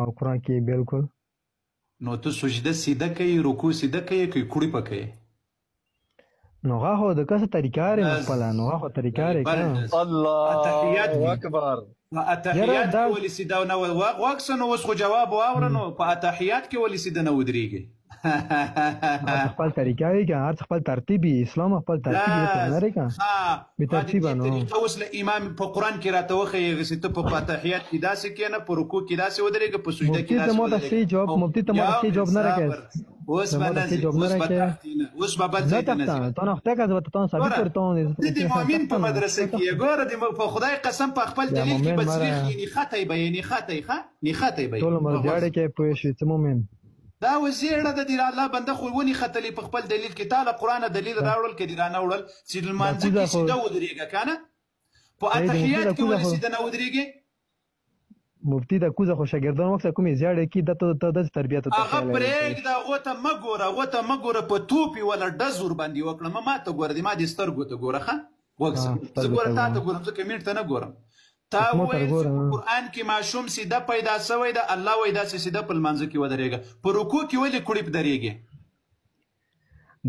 او قرآن کې بالکل. نو ته سجده سیده کوي، رکوع سیده کوي که کوړی په کوي؟ نو هغه خو د کسه طریقه لري خپله، نو هغه خو طریقه لري که الله اکبر. په اتحیات کې ولې سیده نه غوږ شه؟ نو اوس خو جواب واوره. نو په اتحیات کې ولې سیده نه ودرېږي؟ خپل طریقه وي که هر څه خپل ترتیب وي. اسلام خپل ترتیب لري که بې ترتیبه. نو اوس له امام په قرآن کې راته وښیې چې ته په اتحیات کې داسې کښېنه، په رکوع کې داسې ودرېږه، په سجده کې داسې ودرېږه. مفتي ته ما صحیح جواب نه راکوي. اوس به نه ځي، اوس به بل ځای ته نه ځي. تا نه خدای که زه ته ثابت ورته د مؤمن په مدرسه کې یې ګوره، په خدای قسم په خپل دلیل کې به څرېخ یې نښتی به یې نښتی به یې ټول عمر جاړې کې پوه شوې څه مؤمن دا وزیړه د دې الله بنده خو ونښتلې په خپل دلیل کې. تا له قرآنه دلیل راوړل که دې رانه وړل چې لمانځه کې سیده ودرېږه که نه، په اتحیات کې ولې سیده نه ودرېږې؟ مفتي د کوزه خو شاګردان وخت کومې زیاړې کې د ته داسې تربیت ته هغه پرېږده. هغو ته مه ګوره، هغو ته مه ګوره، په توپ یې ولا ډز ورباندې وکړه. ما ته ګوره، ما دې سترګو ته ګوره. ښه غوږ شه، زه ګوره تا ته ګورم، ځکه میڼ ته نه ګورم. تا وویل چې په قرآن کې ماشوم سیده پیدا سوی ده، الله وایي داسې سیده په لمانځه کې ودرېږه. په رکوع کې ولې کوړی په درېږې؟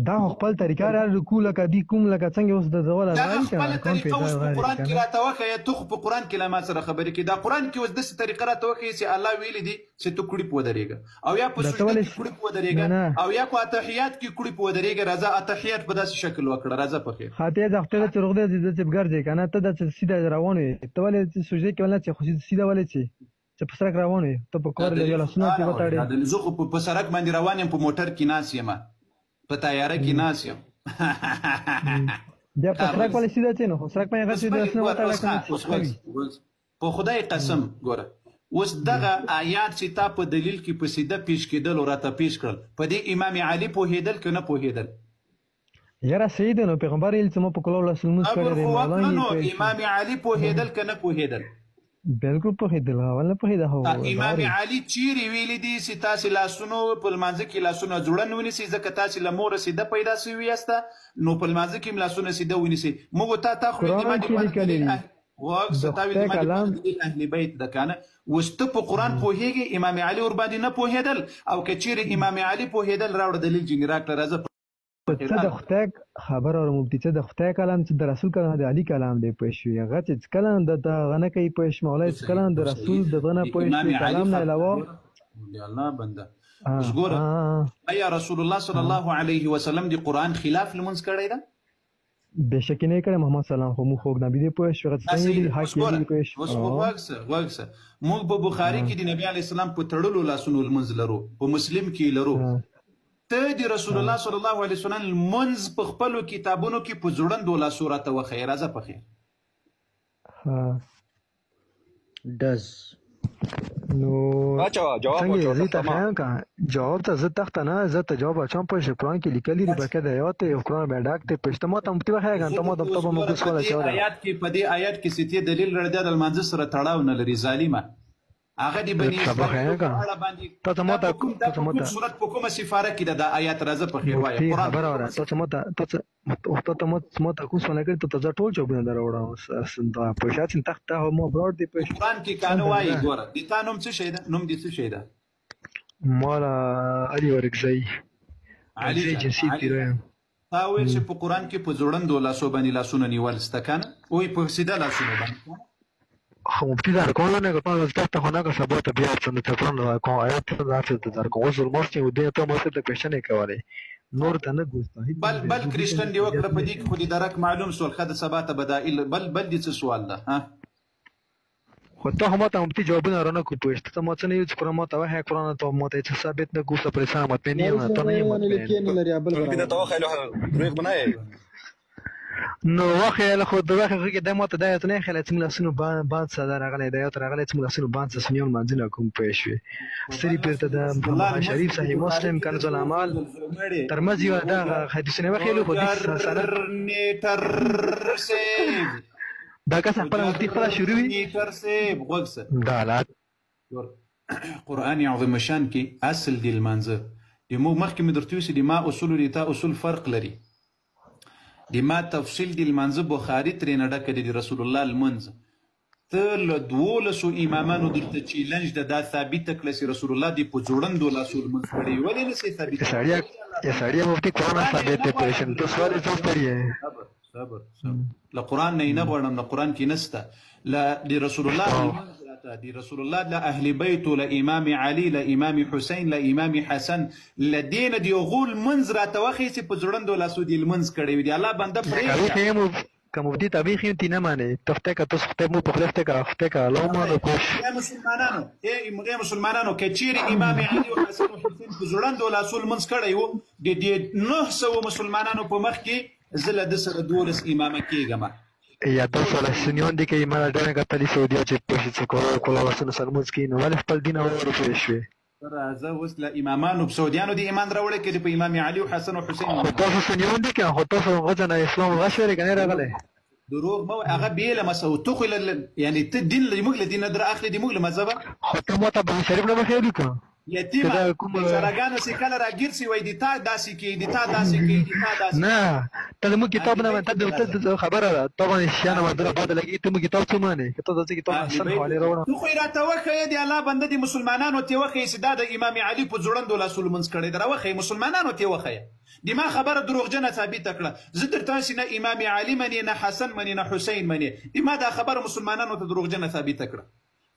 دا خپل طریقه را رکوع لکه دی کوم لکه څنګه اوس د زوال دا خپل طریقه اوس په قرآن کې راته وښیه. ته خو په قرآن کې له ما سره خبرې کوې. دا قرآن کې اوس داسې طریقه راته وښیې چې الله ویلي دي چې ته کوړی په ودرېږه، او یا په سجده کې کوړی په ودرېږه، او یا په اتحیات کې کوړی په ودرېږه. راځه اتحیات په داسې شکل وکړه. راځه په خیر خاطر د خپل چې روغ دې چې بګرځې که نه، ته داسې سیده روان وې. ته ولې سجده کې ولې چې خو سیده ولې چې په سړک روان وې؟ ته په کور لرې لاسونه پرې وتاړې. زه خو په سړک باندې روان یم، په موټر کې ناست یم، په تیاره کې ناست یم. بیا په سړک ولې سیده ځې؟ نو خو سړک باندې هغه سیده لاسونه وتاړه. په خدای قسم ګوره، اوس دغه آیات چې تا په دلیل کې په سیده پیش کېدل او راته پیش کړل، په دې امام علي پوهېدل که نه پوهېدل؟ یاره صحیح ده. نو پیغمبر ویل چې ما په کلو لس لمونځ کړی دی. امام علي پوهېدل که نه پوهېدل؟ بالکل پوهېدل. اول نه پوهېده. امام علي چیرې ویلي دي چې تاسې لاسونو په لمانځه کې لاسونه ځوړن ونیسئ، ځکه تاسې له موره سیده پیدا سوي یاسته، نو په لمانځه کې هم لاسونه سیده ونیسئ. موږ تا خو اهل بیت ده که نه. اوس ته په قرآن پوهېږې، امام علي ورباندې نه پوهېدل، او که چیرې امام علي پوهېدل راوړه دلیل جینې راکړه. راځه څه د خدای خبر او مفتي څه د خدای کلام، څه د رسول کلام، د علي کلام دی پوه شوې. هغه چې کله د هغه نه کوي پوه شوې، مولای چې کله د رسول د هغه نه پوه شوې کلام نه علاوه د الله بنده. اوس ګوره، ایا رسول الله صلی الله علیه وسلم د قرآن خلاف لمونځ کړی ده؟ بېشکې نه یې کړی. محمد سلام خو موږ خوږ نبي دی پوه شوې. اوس غوږ شه، موږ په بخاري کې د نبي علیه السلام په تړلو لاسونو لمونځ لرو، په مسلم کې لرو. ته د رسول الله صلی الله علیه وسلم لمونځ په خپلو کتابونو کې په ځوړندو لاسو راته وښیې. راځه په خیر. ډز نو څنګه زه ته ښیم که جواب ته زه تخته نه، زه ته جواب اچوم پوه شوې. قرآن کې لیکلي دي باقاعده آیات دی، قرآن بیا ډاک دی پوه شته. ما ته مفتي وښیه که ته ما ته په موږ کوله چې په دې آیات کې چې ته دلیل لري دا د لمانځه سره تړاو نه لري. ظالمه هغه دی بني اسرائیل په اړه باندې ته ما ته صورت په کومه سفاره کې ده دا آیات؟ راځه په خیر وایه. قرآن خبره وره ته ما ته کوم څه نه کړي، ته زه ټول جوابونه دروړم. پوه شوې چې تخت ته ما براړ دی پوه شوې. قرآن کې کانه وایي ګوره، د تا نوم څه شی ده؟ نوم دې څه شی ده؟ مالا علي ورکزی. علي جنسي پیرویم. تا ویل چې په قرآن کې په ځوړندو لاسو باندې لاسونه نیول سته که نه؟ وایي په سیده لاسونه باندې. خو مفتي در کن نگفتم از دست خونه ثبات بیاد چون تفران را کن آیات در کن وصل ماستی و دیتا ماستی تا پیشته نکواری نور تا نگوستا بل کریشتن دی وکړه په دې کې خو دې درک معلوم سول ښه د سبا ته بدایل بل دې څه سوال ده؟ خو ته هم ته مفتي جوابونه رانه کو پوښت ته ما څه نه یو چې قرآن ما ته وایي قرآن ته ما ته څه ثابت نه ګوسته پریشان مت پې نه یم ته نه یم نو واخې خو د واخې کې د ماته د آیت نه خلک چې لاسونو باندې ساده راغلي د آیت راغلي چې لاسونو باندې سنیول منځله کوم پوه شوې. ستړي پرته د شریف صحیح مسلم کنز الاعمال ترمذی و دا حدیثونه وخیلو خو دا کس خپل مفتي خپل شروع وي دا حالات قرآن عظیم شان کې اصل دی المنځه د مو مخکې مې درته ویلي د ما اصول دي تا اصول فرق لري. د ما تفصیل دی المنځه بخاري ترې نه ډکه دی د رسول الله المنځ ته له 12 امامانو درته چیلنج ده دا ثابته کړه چې رسول الله دې په ځوړندو لاسو لمونځ کړی ولې نه سي ثابته ये साड़ियाँ मुफ्ती कौन ثابت है पेशेंट तो सवाल तो पड़ी है صبر لا قرآن نه نه غواړم د قرآن کې نسته لا دی رسول الله دي رسول الله لا اهل بيت لا امام علي لا امام حسين لا امام حسن لدين دي غول منذ را توخي سي په ځړندو لاسو دي المنذ کړي دي الله بنده پرې كم بدي تاريخي انت نمانه تفتك تصحت مو بخلفتك اختك لو ما نكوش يا مسلمانانو كثير امام علي وحسن وحسين په ځړندو لاسو المنذ کړي وو دي 900 مسلمانانو په مخ کې زله د سره دولس امامه کېګما یا تاسو له سنیون دي کې ایمان ډېر غتلی سعودي چې په څه کوله وسنه سرموز کې نو ول خپل دین او ورته شوي راځه اوس له امامانو په سعودیانو دي ایمان راوړل کې په امام علي او حسن او حسین تاسو سنیون دي کې تاسو غوځنه اسلام غشره کنه راغله دروغ مو هغه بیل مسو تخل يعني الدين اللي موږ له دین در اخلي دي موږ له مذهب خو ته مو ته به شریف نه بخیر وکړه یتیمه سرګانو سي کله راګیر سي وای دي تا داسي کې دي تا داسي کې دي تا داسي نه ته مو کتاب نه ته خبره طبعا شانه مدره بعد لګي ته مو کتاب څه معنی ته داسې کتاب احسن حواله راوړم تو خو را توخه دي الله بنده دي مسلمانانو ته وخه سي د امام علي په ځړندو لاسو منځ کړي دروخه مسلمانانو ته وخه دي ما خبره دروغجنه ثابت کړه زه درته سينه امام علي مني نه حسن مني نه حسين مني ما دا خبره مسلمانانو ته دروغجنه ثابت کړه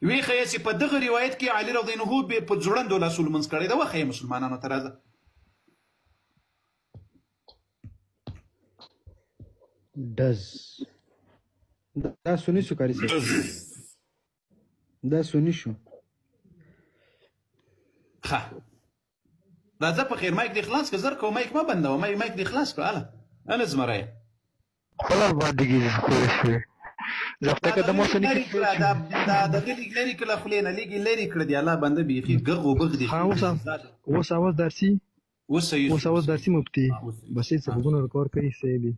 وی خیاسی په دغه روایت کې علي رضی الله عنه په ځړندو لاسو منځ کړي دا وخه مسلمانانو ته راځه دز دا سنی شو کاری سي دا سنی شو ها راځه په خیر مایک د اخلاص که زر کو مایک ما بندو مایک د اخلاص کو انا زمره خلاص باندې کیږي زفتك ده موسني دا غلي لري کله خلينا لري کړ دی الله بنده بيخي غغ وبغ دي اوس اواز درسي اوس اواز درسي مفتي بس څه وګونو ریکارډ کوي سي دي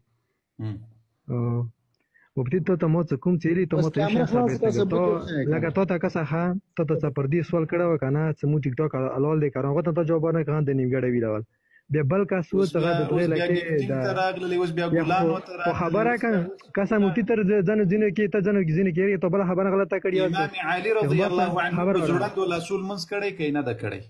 مفتي ته مو څه کوم چيري ته مو ته څه لکه ته کسه ها ته څه پر دې سوال کړو کنه چې مو ټیک ټاک الول دې کارو غته ته جواب نه کاند نیمګړی ویلول بیا بل کا سو ته د پرې لکه دا راغلی اوس بیا ګلانو ته خبره کسه مو تر ځنه ځینې کې ته ځنه ځینې کې ته بل خبره غلطه کړی امام علي رضی الله عنه ځړندو لاسو منځ کړي کینه د کړي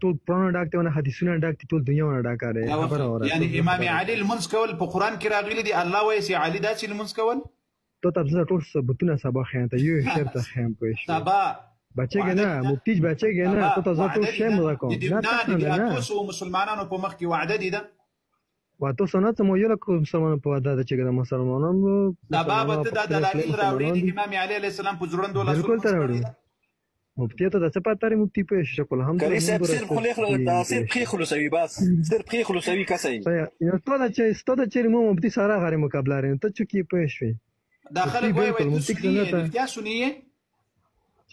ټول پرونه ډاکټرونه حدیثونه ډاکټر ټول دنیا ونه ډاکاره خبره اوره یعنی امام علي المنځ کول په قران کې راغلي دي الله وایي سي علي داسې المنځ کول ته تاسو ټول ثبوتونه سبا خیانت یو شرط خیام پېښ سبا بچه نه مفتیج بچه نه ته تاسو شیم راکوم نه تاسو مسلمانانو په مخ کې وعده دي ده واتو سنت مو یو کوم مسلمان په وعده ده چې مسلمانانو دا باب ته د دلایل راوړي دي امام علي علیه السلام په ځړندو لاسو بالکل ته راوړي مفتي ته د څه پاتاري مفتي په شکل هم کلی صرف خلق خلصوي بس صرف خلصوي کسي یو ستاده چې مو مفتي سره غاري مقابله لري ته چکی په شوي داخله وای مفتي سنيه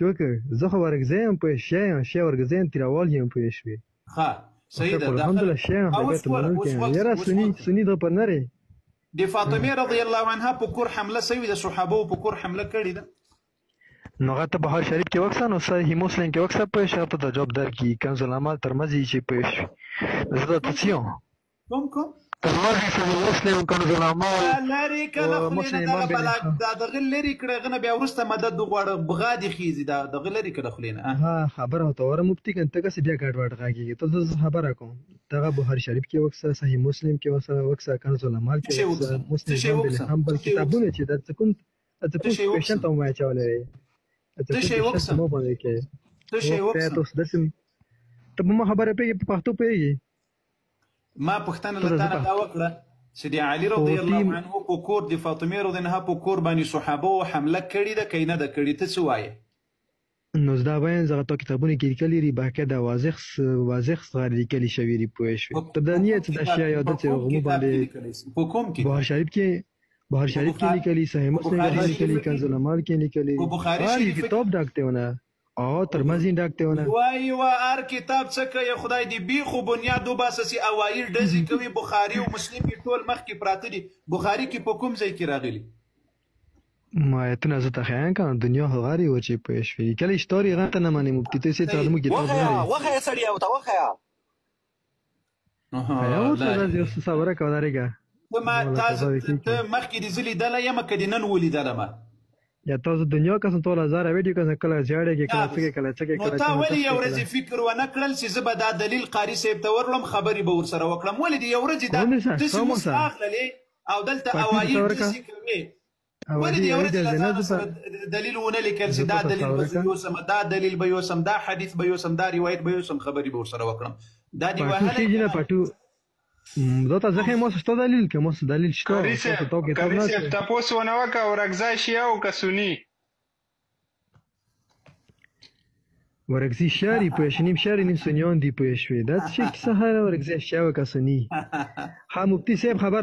چوکه زه خو ورګزم په شی ورګزم تیروال یم په شوي ها سيده الحمدلله شی هغه یرا سنی د پنره دي فاطمه رضی الله عنها په کور حمله سوي د صحابه په کور حمله کړی ده نو غته بهار شریف کې وکسه نو صحیح مسلم کې وکسه په شرط د جواب در کی کنز العمل ترمذی چې په زړه تاسو کوم ترمذی چې مسلم کنز العمل لری کله خلینا دا د غلری کړه غنه بیا ورسته مدد غواړه بغادي خيزي دا د غلری کړه خلینا ها خبره ته ور مفتي کنه کس بیا کاټ واټ راګي ته زه خبره کوم دغه بهار شریف کې وکسه صحیح مسلم کې وکسه کنز العمل کې مسلم هم بل کتابونه چې د کوم پیشنټ او ما چولې ته شی وکسه مو باندې کې ته شی وکسه تاسو دسم ته ما خبره پیږي په پښتو پیږي ما پښتنه لته دا وکړه چې د علي رضی الله عنه په کور د فاطمه رضی الله عنها په کور باندې صحابه او حمله کړې ده کینه ده کړې ته څه وایي نو دا بیان زغه تو کتابونه کې لیکلي ری باقاعده واضح غیر لیکلي شوی ری پوه شو ته د نیت د اشیاء یاد ته غو باندې په کوم کې بهار شریف کې لیکلي صحیح مسلم کې لیکلي کنز العمل کې لیکلي بخاری شریف کتاب ډاکته ونه او ترمذی ډاکته ونه وای ار کتاب څه کوي خدای دې بي خو بنیاد وباسي اوایل دزي کوي بخاری او مسلم ټول مخ کې پراته دي بخاری کې په کوم ځای کې راغلي ما اتنا زه خیان کنه دنیا غاری و چې پېښ وی کله اشتوري غته نه مانی مفتي ته سي تعلم کتاب نه وخه سړی او تا وخه او ته د یو صبره کوي ته مخ کې دي زلي دله یم کدي نن ولې دله ما یا تاسو دنیا کسان ټول هزار ویډیو کسان کله ژاړي کې کله څه کله څه نو تا ولې یو ورځ فکر ونه کړل چې زه به دا دلیل قاری صاحب ته ورلم خبرې به ورسره وکړم ولې دې یو ورځ دا داسې مستاخللې او دلته اوایل داسې کوي ولې دې یو ورځ دلیل ونه لیکل چې دا دلیل به یوسم دا دلیل به یوسم دا حدیث به یوسم دا روایت به یوسم خبرې به ورسره وکړم دا دی وهله دا ته ځکه مو څه دلیل کې مو څه دلیل شته کاریسه تاسو ونه وکا ورغځای شیا او کسونی ورغځي شاری پښنیم شاری نیم سنیون دی پښوی دا چې څه هر ورغځي شیا او کسونی ها مفتی صاحب خبر